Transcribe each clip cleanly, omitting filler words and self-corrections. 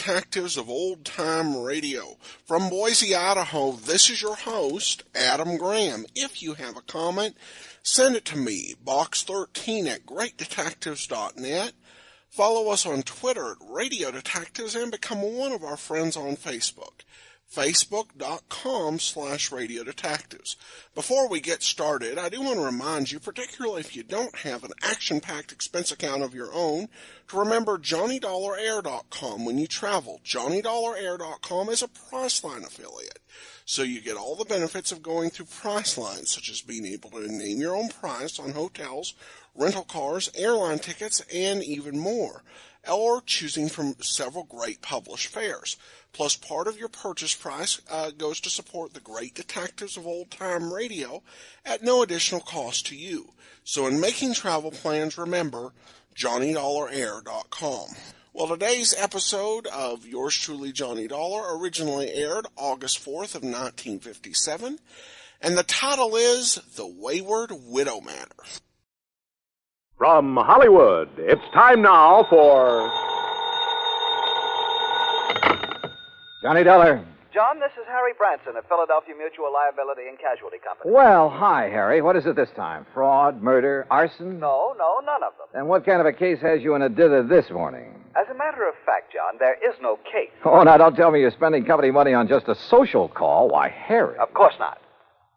detectives of old-time radio. From Boise, Idaho, this is your host, Adam Graham. If you have a comment, send it to me, box13@greatdetectives.net. Follow us on Twitter at Radio Detectives and become one of our friends on Facebook. Facebook.com/Radio Detectives. Before we get started, I do want to remind you, particularly if you don't have an action-packed expense account of your own, to remember JohnnyDollarAir.com when you travel. JohnnyDollarAir.com is a Priceline affiliate, so you get all the benefits of going through Priceline, such as being able to name your own price on hotels, rental cars, airline tickets, and even more, or choosing from several great published fares. Plus, part of your purchase price goes to support the great detectives of old-time radio at no additional cost to you. So in making travel plans, remember JohnnyDollarAir.com. Well, today's episode of Yours Truly, Johnny Dollar, originally aired August 4th of 1957, and the title is The Wayward Widow Matter. From Hollywood, it's time now for... Johnny Dollar. John, this is Harry Branson of Philadelphia Mutual Liability and Casualty Company. Well, hi, Harry. What is it this time? Fraud, murder, arson? No, none of them. Then what kind of a case has you in a dither this morning? As a matter of fact, John, there is no case. Oh, now don't tell me you're spending company money on just a social call. Why, Harry. Of course not.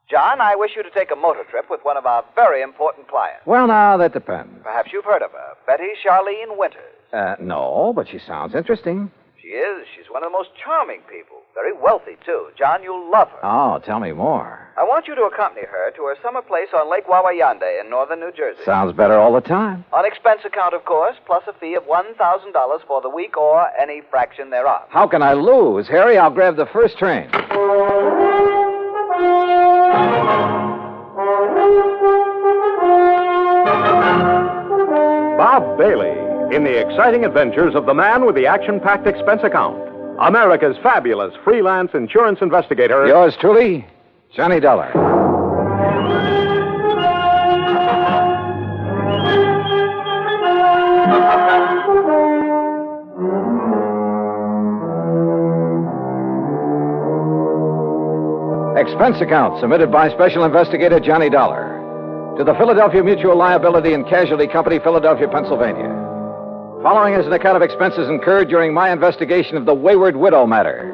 John, I wish you to take a motor trip with one of our very important clients. Well, now, that depends. Perhaps you've heard of her, Betty Charlene Winters. No, but she sounds interesting. She is. She's one of the most charming people. Very wealthy, too. John, you'll love her. Oh, tell me more. I want you to accompany her to her summer place on Lake Wawayanda in northern New Jersey. Sounds better all the time. On expense account, of course, plus a fee of $1,000 for the week or any fraction thereof. How can I lose? Harry, I'll grab the first train. Bob Bailey in the exciting adventures of the man with the action-packed expense account. America's fabulous freelance insurance investigator. Yours truly, Johnny Dollar. Expense account submitted by Special Investigator Johnny Dollar to the Philadelphia Mutual Liability and Casualty Company, Philadelphia, Pennsylvania. Following is an account of expenses incurred during my investigation of the Wayward Widow matter.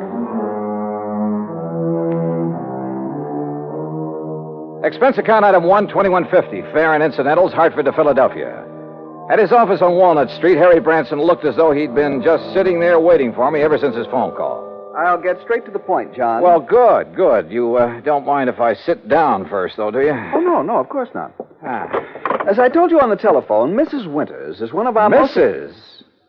Expense account item 12150, fare and incidentals, Hartford to Philadelphia. At his office on Walnut Street, Harry Branson looked as though he'd been just sitting there waiting for me ever since his phone call. I'll get straight to the point, John. Well, good. You don't mind if I sit down first, though, do you? Oh, no, of course not. As I told you on the telephone, Mrs. Winters is one of our Mrs.?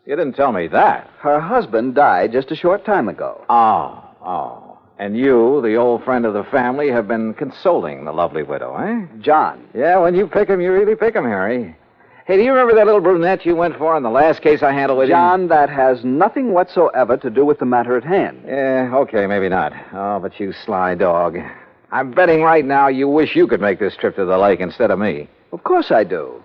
You didn't tell me that. Her husband died just a short time ago. Oh. And you, the old friend of the family, have been consoling the lovely widow, eh? John. Yeah, when you pick 'em, you really pick 'em, Harry. Hey, do you remember that little brunette you went for in the last case I handled with you? John, that has nothing whatsoever to do with the matter at hand. Yeah, okay, maybe not. Oh, but you sly dog. I'm betting right now you wish you could make this trip to the lake instead of me. Of course I do.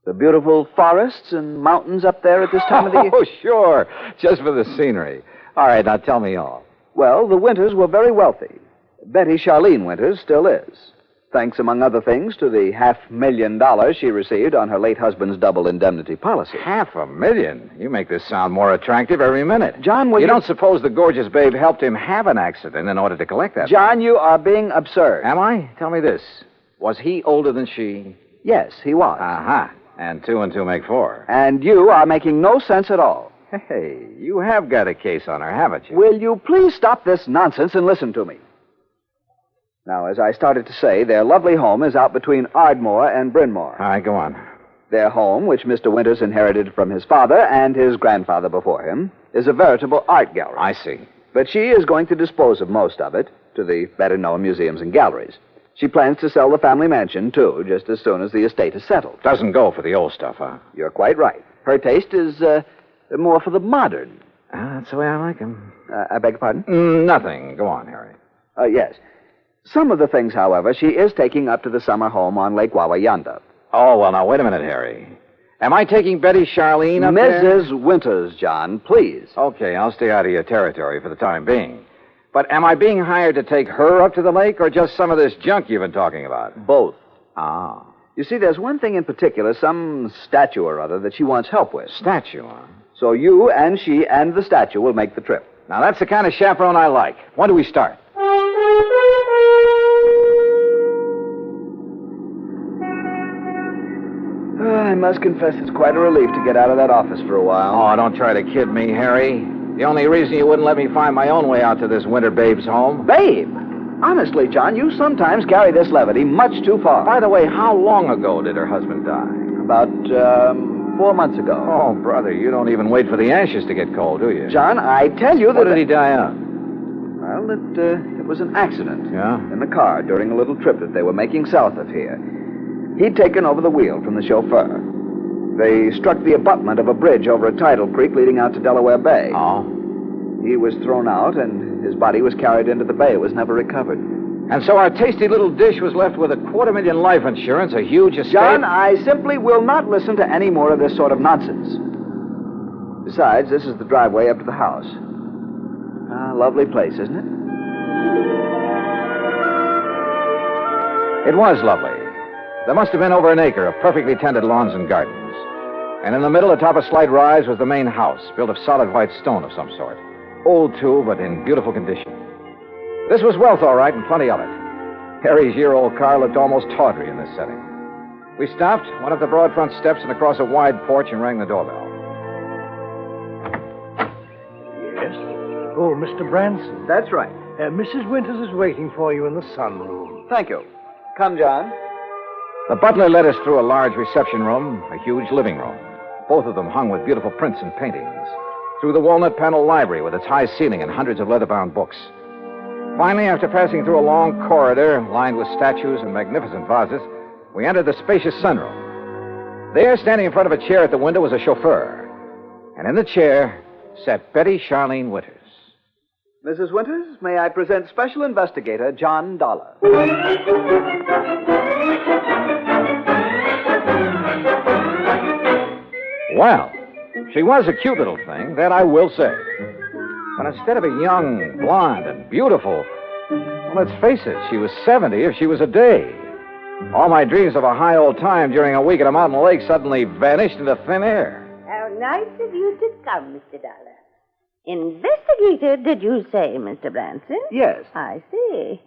The beautiful forests and mountains up there at this time of the year. Oh, sure. Just for the scenery. All right, now tell me all. Well, the Winters were very wealthy. Betty Charlene Winters still is. Thanks, among other things, to the $500,000 she received on her late husband's double indemnity policy. $500,000? You make this sound more attractive every minute. John, you don't suppose the gorgeous babe helped him have an accident in order to collect that John, money? You are being absurd. Am I? Tell me this. Was he older than she? Yes, he was. Aha. And 2 and 2 make 4. And you are making no sense at all. Hey, you have got a case on her, haven't you? Will you please stop this nonsense and listen to me? Now, as I started to say, their lovely home is out between Ardmore and Bryn Mawr. All right, go on. Their home, which Mr. Winters inherited from his father and his grandfather before him, is a veritable art gallery. I see. But she is going to dispose of most of it to the better-known museums and galleries. She plans to sell the family mansion, too, just as soon as the estate is settled. Doesn't go for the old stuff, huh? You're quite right. Her taste is more for the modern. That's the way I like 'em. I beg your pardon? Nothing. Go on, Harry. Yes. Some of the things, however, she is taking up to the summer home on Lake Wawayanda. Oh, well, now, wait a minute, Harry. Am I taking Betty Charlene up there? Mrs. Winters, John, please. Okay, I'll stay out of your territory for the time being. But am I being hired to take her up to the lake or just some of this junk you've been talking about? Both. Ah. You see, there's one thing in particular, some statue or other that she wants help with. Statue, huh? So you and she and the statue will make the trip. Now, that's the kind of chaperone I like. When do we start? I must confess it's quite a relief to get out of that office for a while. Oh, don't try to kid me, Harry. The only reason you wouldn't let me find my own way out to this winter babe's home. Babe! Honestly, John, you sometimes carry this levity much too far. By the way, how long ago did her husband die? About, 4 months ago. Oh, brother, you don't even wait for the ashes to get cold, do you? John, I tell you that... What did he die of? Well, it was an accident. Yeah? In the car during a little trip that they were making south of here. He'd taken over the wheel from the chauffeur. They struck the abutment of a bridge over a tidal creek leading out to Delaware Bay. Oh? He was thrown out, and his body was carried into the bay. It was never recovered. And so our tasty little dish was left with $250,000 life insurance, a huge estate... John, I simply will not listen to any more of this sort of nonsense. Besides, this is the driveway up to the house. Lovely place, isn't it? It was lovely. There must have been over an acre of perfectly tended lawns and gardens. And in the middle, atop a slight rise, was the main house, built of solid white stone of some sort. Old, too, but in beautiful condition. This was wealth, all right, and plenty of it. Harry's year-old car looked almost tawdry in this setting. We stopped, went up the broad front steps and across a wide porch and rang the doorbell. Yes? Oh, Mr. Branson. That's right. Mrs. Winters is waiting for you in the sunroom. Thank you. Come, John. The butler led us through a large reception room, a huge living room. Both of them hung with beautiful prints and paintings. Through the walnut-paneled library with its high ceiling and hundreds of leather-bound books. Finally, after passing through a long corridor lined with statues and magnificent vases, we entered the spacious sunroom. There, standing in front of a chair at the window, was a chauffeur. And in the chair sat Betty Charlene Winters. Mrs. Winters, may I present Special Investigator John Dollar. Well, she was a cute little thing, that I will say. But instead of a young, blonde, and beautiful, well, let's face it, she was 70 if she was a day. All my dreams of a high old time during a week at a mountain lake suddenly vanished into thin air. How nice of you to come, Mr. Dollar. Investigator, did you say, Mr. Branson? Yes. I see.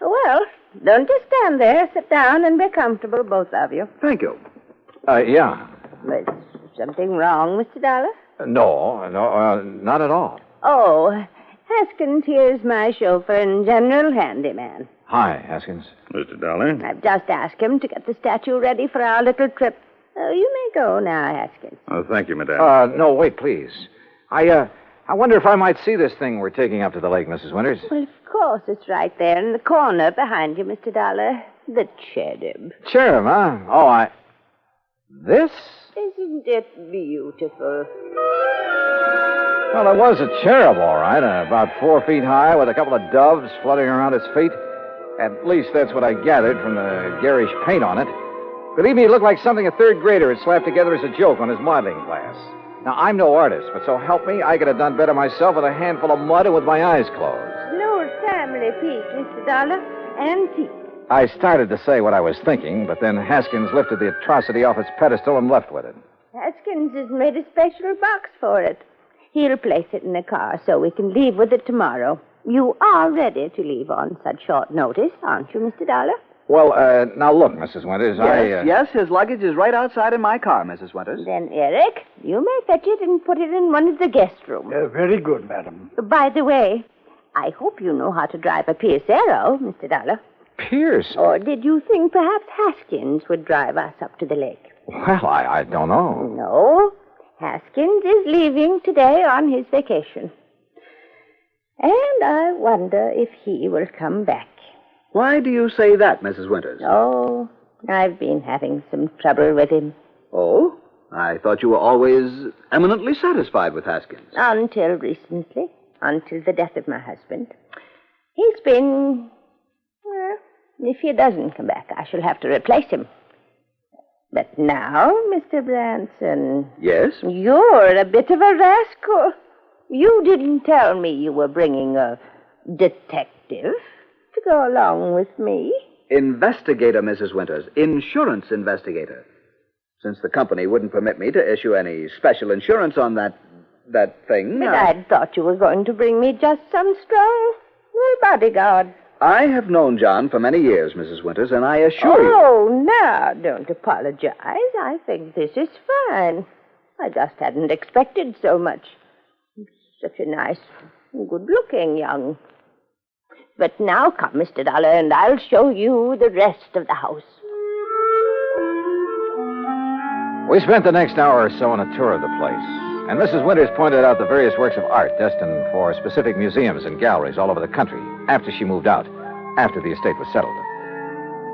Well, don't just stand there. Sit down and be comfortable, both of you. Thank you. Yeah. Is something wrong, Mr. Dollar? No, not at all. Oh, Haskins here's my chauffeur and general handyman. Hi, Haskins. Mr. Dollar? I've just asked him to get the statue ready for our little trip. Oh, you may go now, Haskins. Oh, thank you, madame. No, wait, please. I wonder if I might see this thing we're taking up to the lake, Mrs. Winters. Well, of course, it's right there in the corner behind you, Mr. Dollar. The cherub. Cherub, huh? Oh, This? Isn't it beautiful? Well, it was a cherub, all right, about 4 feet high, with a couple of doves fluttering around its feet. At least that's what I gathered from the garish paint on it. Believe me, it looked like something a third grader had slapped together as a joke on his modeling class. Now, I'm no artist, but so help me, I could have done better myself with a handful of mud and with my eyes closed. An old family piece, Mr. Dollar. Antique. I started to say what I was thinking, but then Haskins lifted the atrocity off its pedestal and left with it. Haskins has made a special box for it. He'll place it in the car so we can leave with it tomorrow. You are ready to leave on such short notice, aren't you, Mr. Dollar? Well, now look, Mrs. Winters, Yes, his luggage is right outside in my car, Mrs. Winters. Then, Eric, you may fetch it and put it in one of the guest rooms. Very good, madam. By the way, I hope you know how to drive a Pierce Arrow, Mr. Dollar. Pierce? Or did you think perhaps Haskins would drive us up to the lake? Well, I don't know. No. Haskins is leaving today on his vacation. And I wonder if he will come back. Why do you say that, Mrs. Winters? Oh, I've been having some trouble with him. Oh? I thought you were always eminently satisfied with Haskins. Until recently. Until the death of my husband. He's been... Well, if he doesn't come back, I shall have to replace him. But now, Mr. Branson... Yes? You're a bit of a rascal. You didn't tell me you were bringing a detective to go along with me. Investigator, Mrs. Winters. Insurance investigator. Since the company wouldn't permit me to issue any special insurance on that thing... But I'd thought you were going to bring me just some strong bodyguard. I have known John for many years, Mrs. Winters, and I assure you... Oh, now, don't apologize. I think this is fine. I just hadn't expected so much. Such a nice, good-looking young... But now come, Mr. Dollar, and I'll show you the rest of the house. We spent the next hour or so on a tour of the place, and Mrs. Winters pointed out the various works of art destined for specific museums and galleries all over the country after she moved out, after the estate was settled.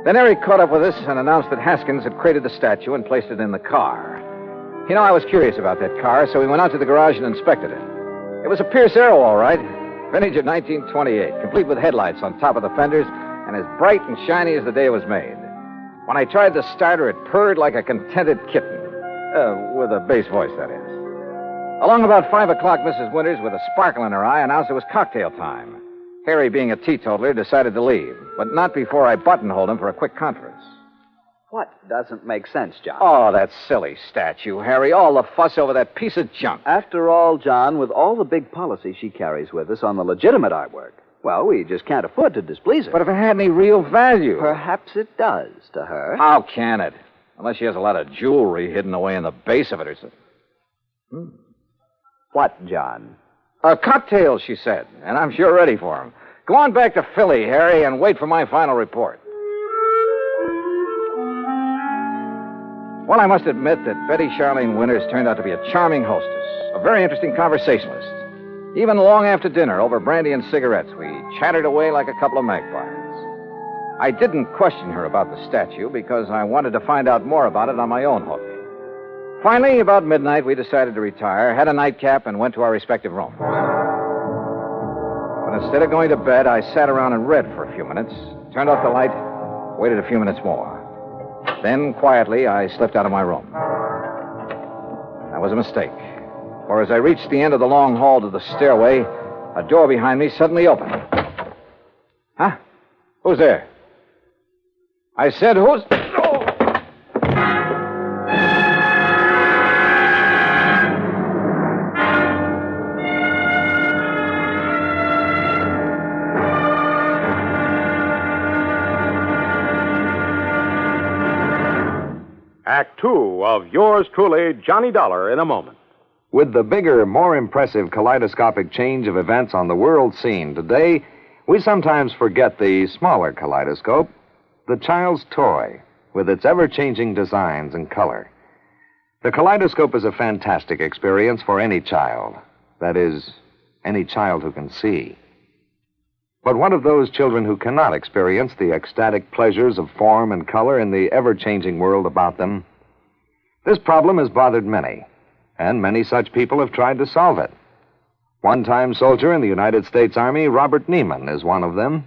Then Harry caught up with us and announced that Haskins had created the statue and placed it in the car. You know, I was curious about that car, so we went out to the garage and inspected it. It was a Pierce Arrow, all right. Vintage of 1928, complete with headlights on top of the fenders and as bright and shiny as the day it was made. When I tried to start her, it purred like a contented kitten. With a bass voice, that is. Along about 5 o'clock, Mrs. Winters, with a sparkle in her eye, announced it was cocktail time. Harry, being a teetotaler, decided to leave, but not before I buttonholed him for a quick conference. What doesn't make sense, John? Oh, that silly statue, Harry. All the fuss over that piece of junk. After all, John, with all the big policy she carries with us on the legitimate artwork, well, we just can't afford to displease her. But if it had any real value... Perhaps it does to her. How can it? Unless she has a lot of jewelry hidden away in the base of it or something. What, John? Cocktails, she said, and I'm sure ready for them. Go on back to Philly, Harry, and wait for my final report. Well, I must admit that Betty Charlene Winters turned out to be a charming hostess, a very interesting conversationalist. Even long after dinner, over brandy and cigarettes, we chattered away like a couple of magpies. I didn't question her about the statue because I wanted to find out more about it on my own hook. Finally, about midnight, we decided to retire, had a nightcap, and went to our respective rooms. But instead of going to bed, I sat around and read for a few minutes, turned off the light, waited a few minutes more. Then, quietly, I slipped out of my room. That was a mistake, for as I reached the end of the long hall to the stairway, a door behind me suddenly opened. Huh? Who's there? I said, who's... Oh! Act Two of yours truly, Johnny Dollar, in a moment. With the bigger, more impressive kaleidoscopic change of events on the world scene today, we sometimes forget the smaller kaleidoscope, the child's toy, with its ever-changing designs and color. The kaleidoscope is a fantastic experience for any child. That is, any child who can see. But what of those children who cannot experience the ecstatic pleasures of form and color in the ever-changing world about them? This problem has bothered many, and many such people have tried to solve it. One-time soldier in the United States Army, Robert Neiman, is one of them.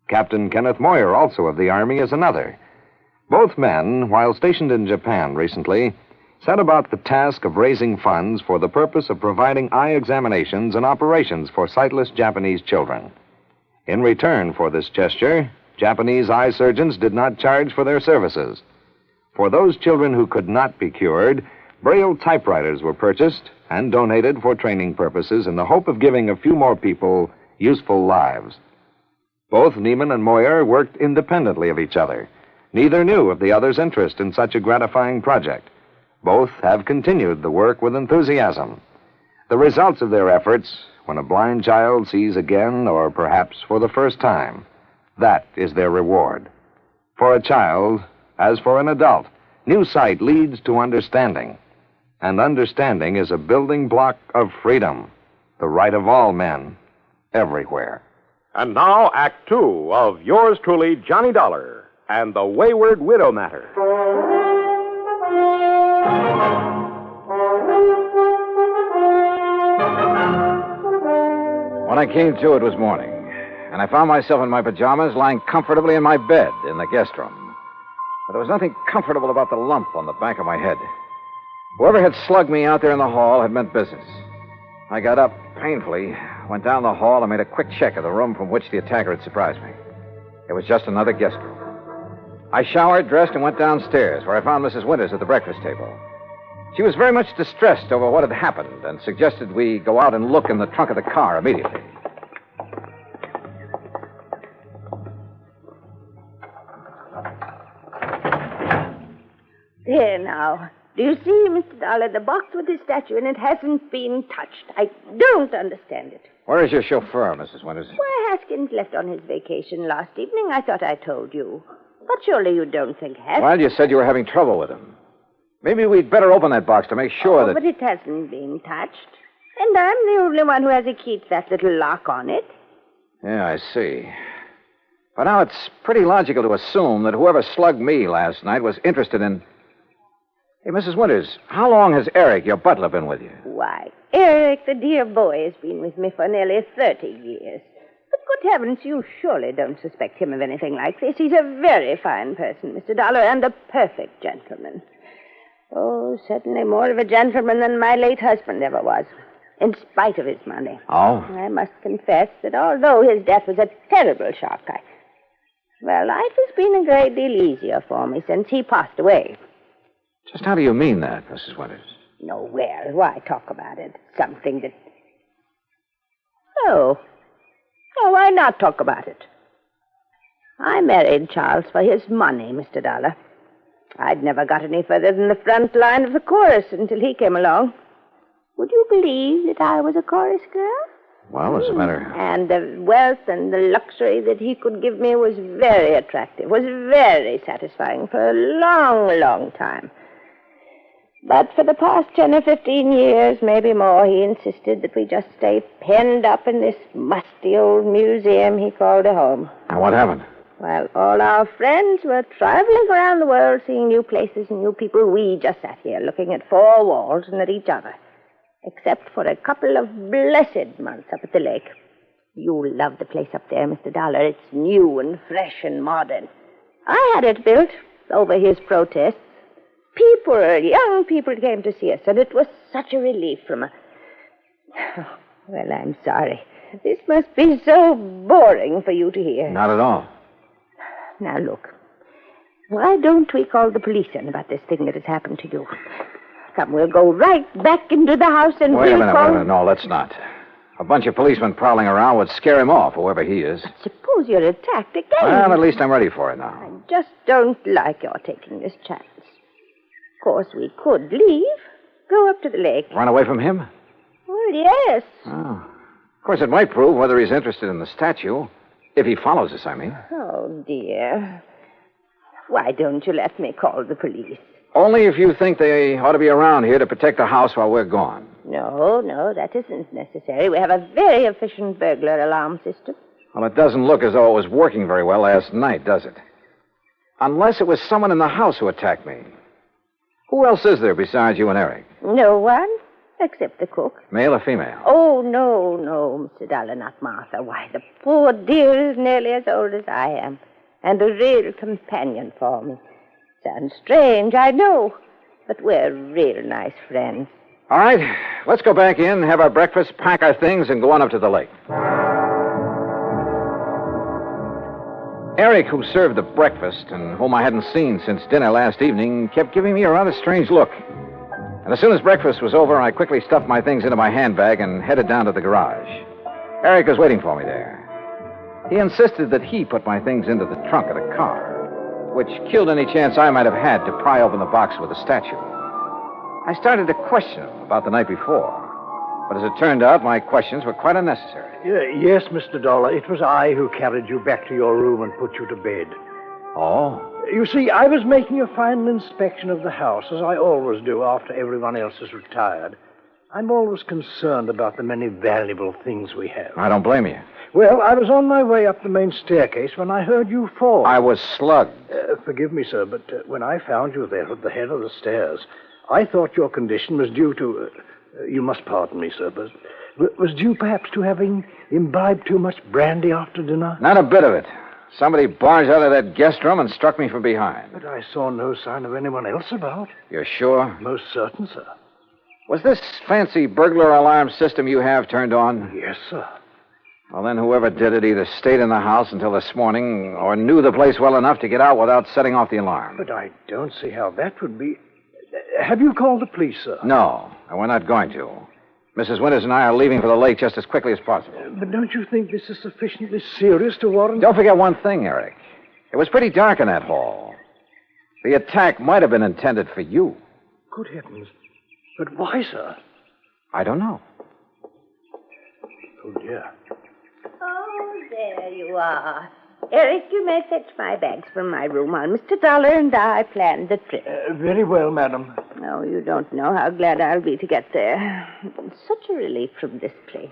Captain Kenneth Moyer, also of the Army, is another. Both men, while stationed in Japan recently, set about the task of raising funds for the purpose of providing eye examinations and operations for sightless Japanese children. In return for this gesture, Japanese eye surgeons did not charge for their services. For those children who could not be cured, Braille typewriters were purchased and donated for training purposes in the hope of giving a few more people useful lives. Both Neiman and Moyer worked independently of each other. Neither knew of the other's interest in such a gratifying project. Both have continued the work with enthusiasm. The results of their efforts, when a blind child sees again, or perhaps for the first time, that is their reward. For a child, as for an adult, new sight leads to understanding. And understanding is a building block of freedom, the right of all men, everywhere. And now, Act Two of yours truly, Johnny Dollar, and the Wayward Widow Matter. When I came to, it was morning, and I found myself in my pajamas lying comfortably in my bed in the guest room. But there was nothing comfortable about the lump on the back of my head. Whoever had slugged me out there in the hall had meant business. I got up painfully, went down the hall, and made a quick check of the room from which the attacker had surprised me. It was just another guest room. I showered, dressed, and went downstairs, where I found Mrs. Winters at the breakfast table. She was very much distressed over what had happened and suggested we go out and look in the trunk of the car immediately. There now. Do you see, Mr. Dollar, the box with the statue in it hasn't been touched. I don't understand it. Where is your chauffeur, Mrs. Winters? Why, Haskins left on his vacation last evening. I thought I told you. But surely you don't think Haskins... Well, you said you were having trouble with him. Maybe we'd better open that box to make sure that... But it hasn't been touched. And I'm the only one who has a key to that little lock on it. Yeah, I see. But now it's pretty logical to assume that whoever slugged me last night was interested in... Hey, Mrs. Winters, how long has Eric, your butler, been with you? Why, Eric, the dear boy, has been with me for nearly 30 years. But good heavens, you surely don't suspect him of anything like this. He's a very fine person, Mr. Dollar, and a perfect gentleman. Oh, certainly more of a gentleman than my late husband ever was, in spite of his money. Oh? I must confess that although his death was a terrible shock, life has been a great deal easier for me since he passed away. Just how do you mean that, Mrs. Winters? No, well, why talk about it? Something that... Oh, why not talk about it? I married Charles for his money, Mr. Dollar. I'd never got any further than the front line of the chorus until he came along. Would you believe that I was a chorus girl? Well, as a matter... And the wealth and the luxury that he could give me was very attractive, was very satisfying for a long, long time. But for the past 10 or 15 years, maybe more, he insisted that we just stay penned up in this musty old museum he called a home. And what happened? Well, all our friends were traveling around the world, seeing new places and new people. We just sat here looking at four walls and at each other, except for a couple of blessed months up at the lake. You'll love the place up there, Mr. Dollar. It's new and fresh and modern. I had it built over his protests. Young people came to see us, and it was such a relief from a... Well, I'm sorry. This must be so boring for you to hear. Not at all. Now, look. Why don't we call the police in about this thing that has happened to you? Come, we'll go right back into the house and Wait a we'll minute. No, let's not. A bunch of policemen prowling around would scare him off, whoever he is. But suppose you're attacked again. Well, at least I'm ready for it now. I just don't like your taking this chance. Of course, we could leave, go up to the lake. Run away from him? Well, yes. Oh. Of course, it might prove whether he's interested in the statue. If he follows us, I mean. Oh, dear. Why don't you let me call the police? Only if you think they ought to be around here to protect the house while we're gone. No, that isn't necessary. We have a very efficient burglar alarm system. Well, it doesn't look as though it was working very well last night, does it? Unless it was someone in the house who attacked me. Who else is there besides you and Eric? No one, except the cook. Male or female? Oh, no, Mr. Dollar, not Martha. Why, the poor dear is nearly as old as I am, and a real companion for me. Sounds strange, I know, but we're real nice friends. All right, let's go back in, have our breakfast, pack our things, and go on up to the lake. Eric, who served the breakfast and whom I hadn't seen since dinner last evening, kept giving me a rather strange look. And as soon as breakfast was over, I quickly stuffed my things into my handbag and headed down to the garage. Eric was waiting for me there. He insisted that he put my things into the trunk of the car, which killed any chance I might have had to pry open the box with the statue. I started to question him about the night before, but as it turned out, my questions were quite unnecessary. Yes, Mr. Dollar, it was I who carried you back to your room and put you to bed. Oh? You see, I was making a final inspection of the house, as I always do after everyone else has retired. I'm always concerned about the many valuable things we have. I don't blame you. Well, I was on my way up the main staircase when I heard you fall. I was slugged. Forgive me, sir, but when I found you there at the head of the stairs, I thought your condition was due to... you must pardon me, sir, but was due perhaps to having imbibed too much brandy after dinner? Not a bit of it. Somebody barged out of that guest room and struck me from behind. But I saw no sign of anyone else about. You're sure? Most certain, sir. Was this fancy burglar alarm system you have turned on? Yes, sir. Well, then whoever did it either stayed in the house until this morning or knew the place well enough to get out without setting off the alarm. But I don't see how that would be. Have you called the police, sir? No, and we're not going to. Mrs. Winters and I are leaving for the lake just as quickly as possible. But don't you think this is sufficiently serious to warrant... Don't forget one thing, Eric. It was pretty dark in that hall. The attack might have been intended for you. Good heavens. But why, sir? I don't know. Oh, dear. Oh, there you are. Eric, you may fetch my bags from my room while Mr. Dollar and I planned the trip. Very well, madam. Oh, you don't know how glad I'll be to get there. Such a relief from this place.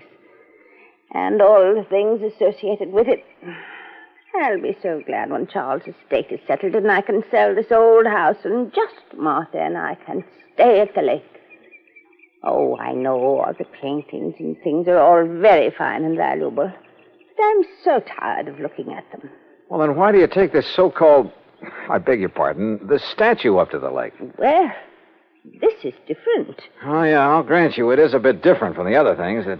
And all the things associated with it. I'll be so glad when Charles' estate is settled and I can sell this old house and just Martha and I can stay at the lake. Oh, I know all the paintings and things are all very fine and valuable. But I'm so tired of looking at them. Well, then why do you take this so-called, I beg your pardon, the statue up to the lake? Well, this is different. Oh, yeah, I'll grant you it is a bit different from the other things that...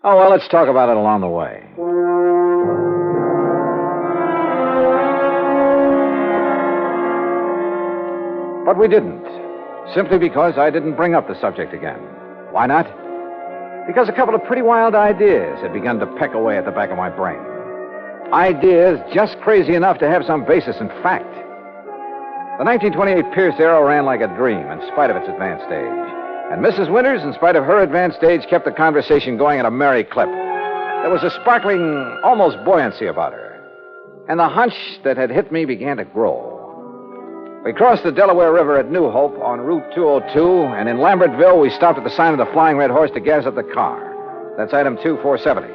Oh, well, let's talk about it along the way. But we didn't. Simply because I didn't bring up the subject again. Why not? Because a couple of pretty wild ideas had begun to peck away at the back of my brain. Ideas just crazy enough to have some basis in fact. The 1928 Pierce Arrow ran like a dream in spite of its advanced age. And Mrs. Winters, in spite of her advanced age, kept the conversation going at a merry clip. There was a sparkling, almost buoyancy about her. And the hunch that had hit me began to grow. We crossed the Delaware River at New Hope on Route 202, and in Lambertville, we stopped at the sign of the Flying Red Horse to gas up the car. That's item 2470.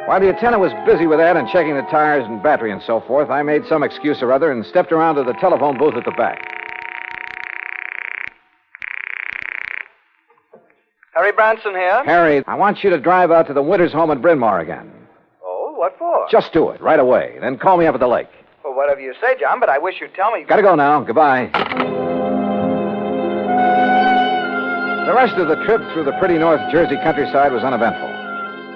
While the attendant was busy with that and checking the tires and battery and so forth, I made some excuse or other and stepped around to the telephone booth at the back. Harry Branson here. Harry, I want you to drive out to the Winters home in Bryn Mawr again. Oh, what for? Just do it, right away. Then call me up at the lake. Well, whatever you say, John, but I wish you'd tell me... Gotta go now. Goodbye. The rest of the trip through the pretty North Jersey countryside was uneventful.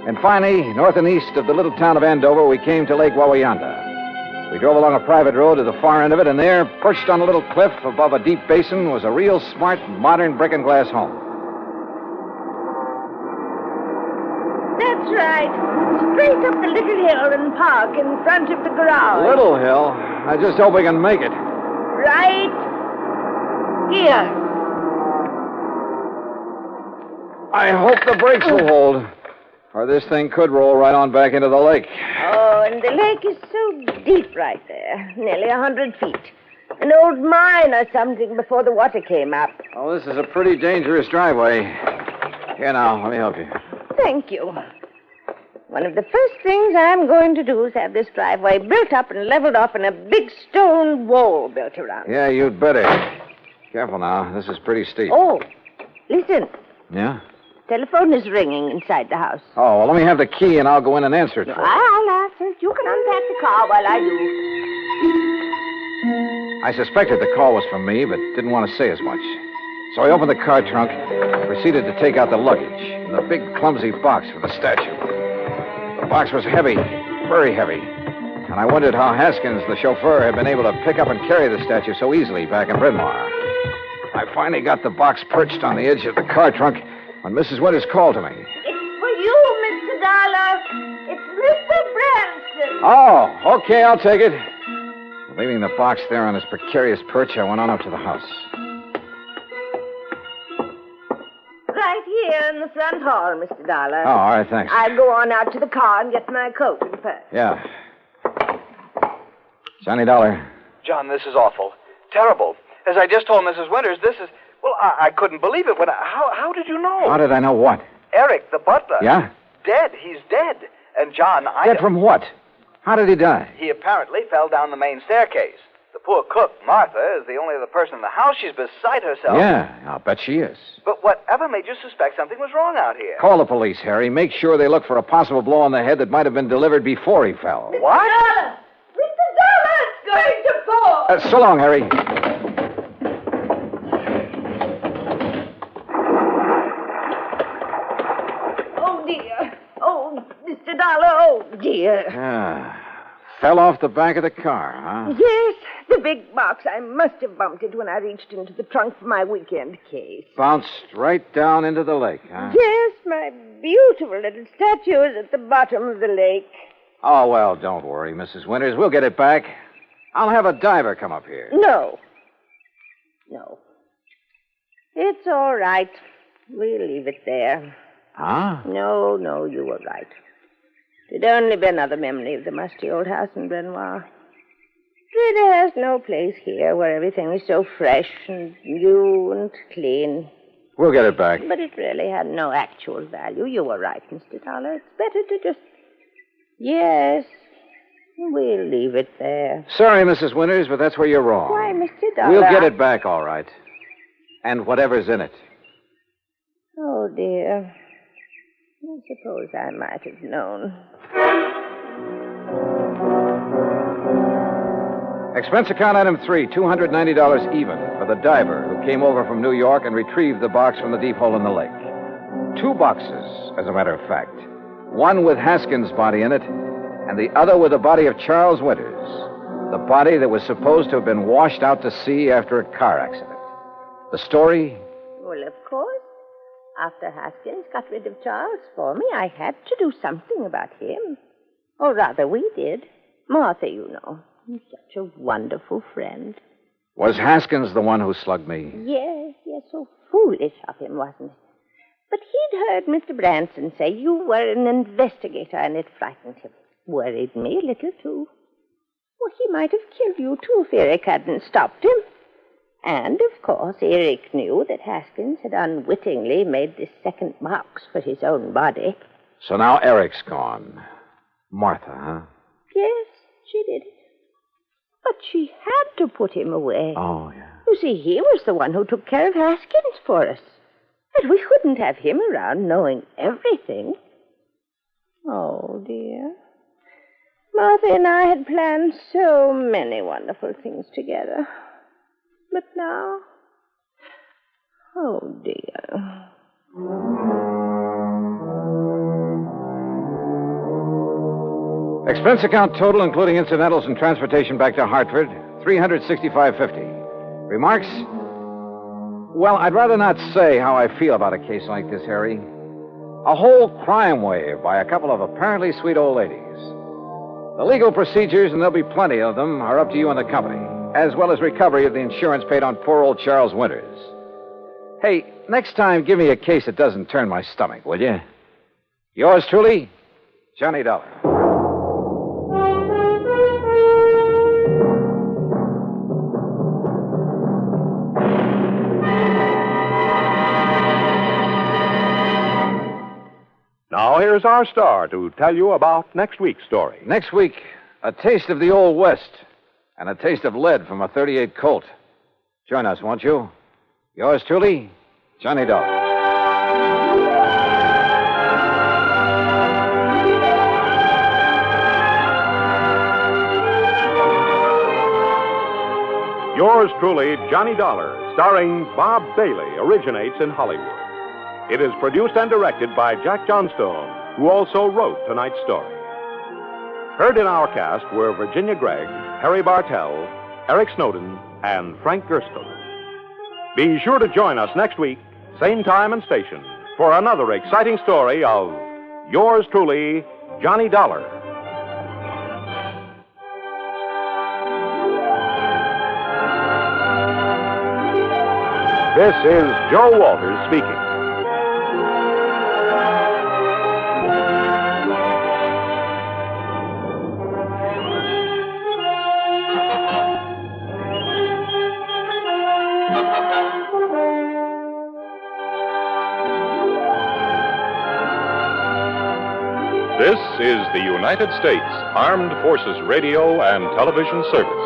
And finally, north and east of the little town of Andover, we came to Lake Wawayanda. We drove along a private road to the far end of it, and there, perched on a little cliff above a deep basin, was a real smart, modern brick and glass home. That's right. Straight up the little hill and park in front of the garage. Little hill? I just hope we can make it. Right here. I hope the brakes will hold, or this thing could roll right on back into the lake. Oh, and the lake is so deep right there, nearly 100 feet. An old mine or something before the water came up. Oh, this is a pretty dangerous driveway. Here now, let me help you. Thank you. One of the first things I'm going to do is have this driveway built up and leveled off and a big stone wall built around it. Yeah, you'd better. Careful now. This is pretty steep. Oh, listen. Yeah? Telephone is ringing inside the house. Oh, well, let me have the key and I'll go in and answer it for you. I'll answer it. You can unpack the car while I do. I suspected the call was from me, but didn't want to say as much. So I opened the car trunk, proceeded to take out the luggage and the big, clumsy box for the statue. The box was heavy, very heavy. And I wondered how Haskins, the chauffeur, had been able to pick up and carry the statue so easily back in Bryn Mawr. I finally got the box perched on the edge of the car trunk when Mrs. Winters called to me. It's for you, Mr. Dollar. It's Mr. Branson. Oh, okay, I'll take it. Leaving the box there on his precarious perch, I went on up to the house. Right here in the front hall, Mr. Dollar. Oh, all right, thanks. I'll go on out to the car and get my coat and purse. Yeah. Johnny Dollar. John, this is awful. Terrible. As I just told Mrs. Winters, this is... Well, I couldn't believe it. How did you know? How did I know what? Eric, the butler. Yeah? Dead. He's dead. And John, Dead from what? How did he die? He apparently fell down the main staircase. The poor cook, Martha, is the only other person in the house. She's beside herself. Yeah, I'll bet she is. But whatever made you suspect something was wrong out here? Call the police, Harry. Make sure they look for a possible blow on the head that might have been delivered before he fell. What? Dollar! So long, Harry. Oh, dear. Oh, Mr. Dollar, oh, dear. Fell off the back of the car, huh? Yes, the big box. I must have bumped it when I reached into the trunk for my weekend case. Bounced right down into the lake, huh? Yes, my beautiful little statue is at the bottom of the lake. Oh, well, don't worry, Mrs. Winters. We'll get it back. I'll have a diver come up here. No. It's all right. We'll leave it there. Huh? No, you were right. It'd only be another memory of the musty old house in Brenoir. It has no place here where everything is so fresh and new and clean. We'll get it back. But it really had no actual value. You were right, Mr. Dollar. It's better to just... Yes, we'll leave it there. Sorry, Mrs. Winters, but that's where you're wrong. Why, Mr. Dollar... We'll get it back, all right. And whatever's in it. Oh, dear. I suppose I might have known. Expense account item 3, $290 even for the diver who came over from New York and retrieved the box from the deep hole in the lake. 2 boxes, as a matter of fact. One with Haskins' body in it, and the other with the body of Charles Winters, the body that was supposed to have been washed out to sea after a car accident. The story? Well, of course. After Haskins got rid of Charles for me, I had to do something about him. Or rather, we did. Martha, you know. He's such a wonderful friend. Was Haskins the one who slugged me? Yes, so foolish of him, wasn't it? But he'd heard Mr. Branson say you were an investigator, and it frightened him. Worried me a little, too. Well, he might have killed you, too, if Eric hadn't stopped him. And, of course, Eric knew that Haskins had unwittingly made this second box for his own body. So now Eric's gone. Martha, huh? Yes, she did it. But she had to put him away. Oh, yeah. You see, he was the one who took care of Haskins for us. And we couldn't have him around knowing everything. Oh, dear. Martha and I had planned so many wonderful things together. But now... Oh, dear. Expense account total, including incidentals and transportation back to Hartford, $365.50. Remarks? Well, I'd rather not say how I feel about a case like this, Harry. A whole crime wave by a couple of apparently sweet old ladies. The legal procedures, and there'll be plenty of them, are up to you and the company, as well as recovery of the insurance paid on poor old Charles Winters. Hey, next time, give me a case that doesn't turn my stomach, will you? Yours truly, Johnny Dollar. Now, here's our star to tell you about next week's story. Next week, a taste of the Old West and a taste of lead from a .38 Colt. Join us, won't you? Yours truly, Johnny Dollar. Yours truly, Johnny Dollar, starring Bob Bailey, originates in Hollywood. It is produced and directed by Jack Johnstone, who also wrote tonight's story. Heard in our cast were Virginia Gregg, Harry Bartell, Eric Snowden, and Frank Gerstle. Be sure to join us next week, same time and station, for another exciting story of Yours truly, Johnny Dollar. This is Joe Walters speaking. This is the United States Armed Forces Radio and Television Service.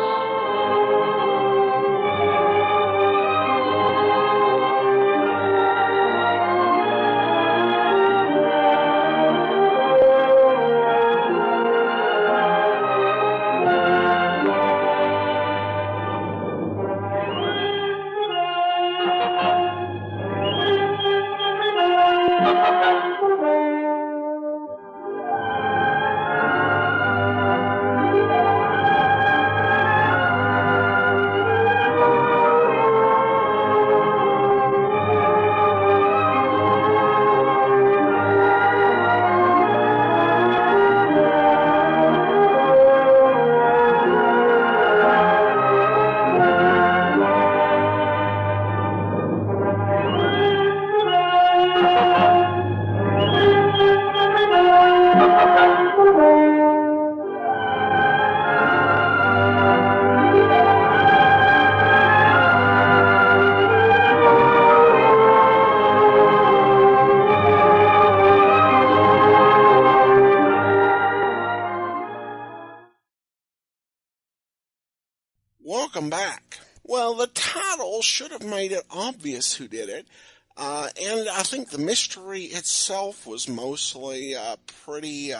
welcome back. Well, the title should have made it obvious who did it, and I think the mystery itself was mostly pretty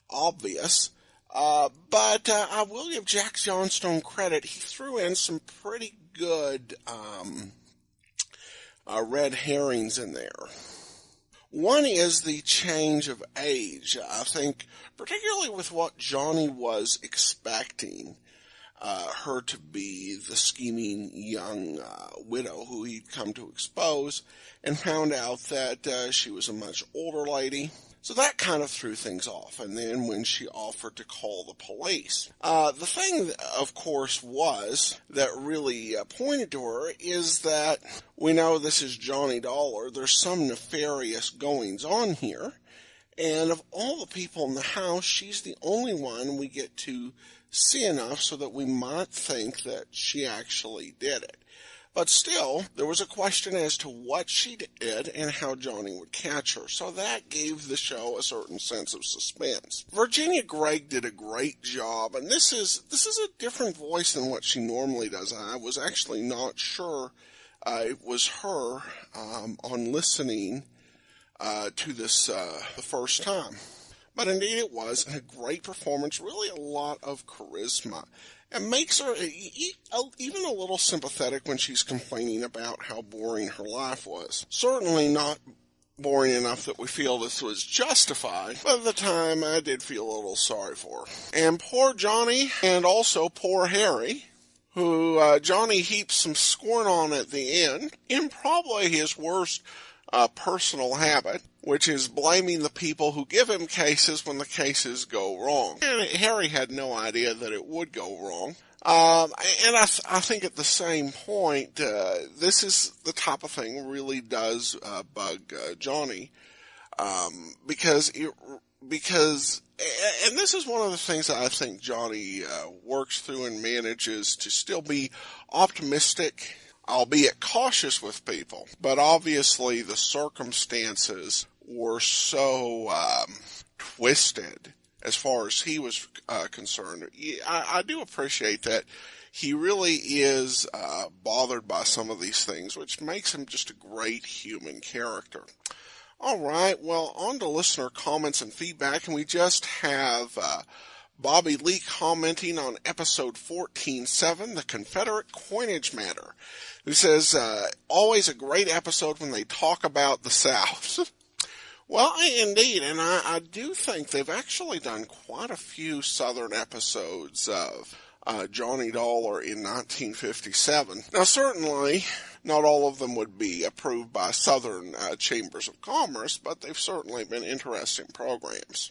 obvious. But I will give Jack Johnstone credit. He threw in some pretty good red herrings in there. One is the change of age. I think, particularly with what Johnny was expecting, her to be the scheming young widow who he'd come to expose, and found out that she was a much older lady. So that kind of threw things off. And then when she offered to call the police, the thing, of course, was that really pointed to her is that we know this is Johnny Dollar. There's some nefarious goings on here. And of all the people in the house, she's the only one we get to see enough so that we might think that she actually did it. But still, there was a question as to what she did and how Johnny would catch her, so that gave the show a certain sense of suspense. Virginia Gregg did a great job, and this is a different voice than what she normally does. I was actually not sure it was her on listening to this the first time. But indeed it was, and a great performance, really a lot of charisma. And makes her even a little sympathetic when she's complaining about how boring her life was. Certainly not boring enough that we feel this was justified, but at the time I did feel a little sorry for her. And poor Johnny, and also poor Harry, who Johnny heaps some scorn on at the end, in probably his worst personal habit, which is blaming the people who give him cases when the cases go wrong. And Harry had no idea that it would go wrong. And I think at the same point, this is the type of thing that really does bug Johnny, because and this is one of the things that I think Johnny works through and manages to still be optimistic, albeit cautious with people. But obviously the circumstances were so twisted as far as he was concerned. I do appreciate that he really is bothered by some of these things, which makes him just a great human character. All right, well, on to listener comments and feedback, and we just have Bobby Lee commenting on episode 14.7, The Confederate Coinage Matter, who says, always a great episode when they talk about the South. Well, indeed, and I do think they've actually done quite a few Southern episodes of Johnny Dollar in 1957. Now, certainly, not all of them would be approved by Southern chambers of commerce, but they've certainly been interesting programs.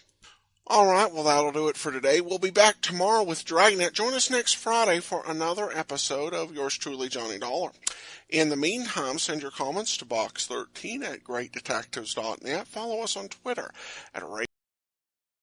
All right, well, that'll do it for today. We'll be back tomorrow with Dragnet. Join us next Friday for another episode of yours truly, Johnny Dollar. In the meantime, send your comments to box13 at greatdetectives.net. Follow us on Twitter at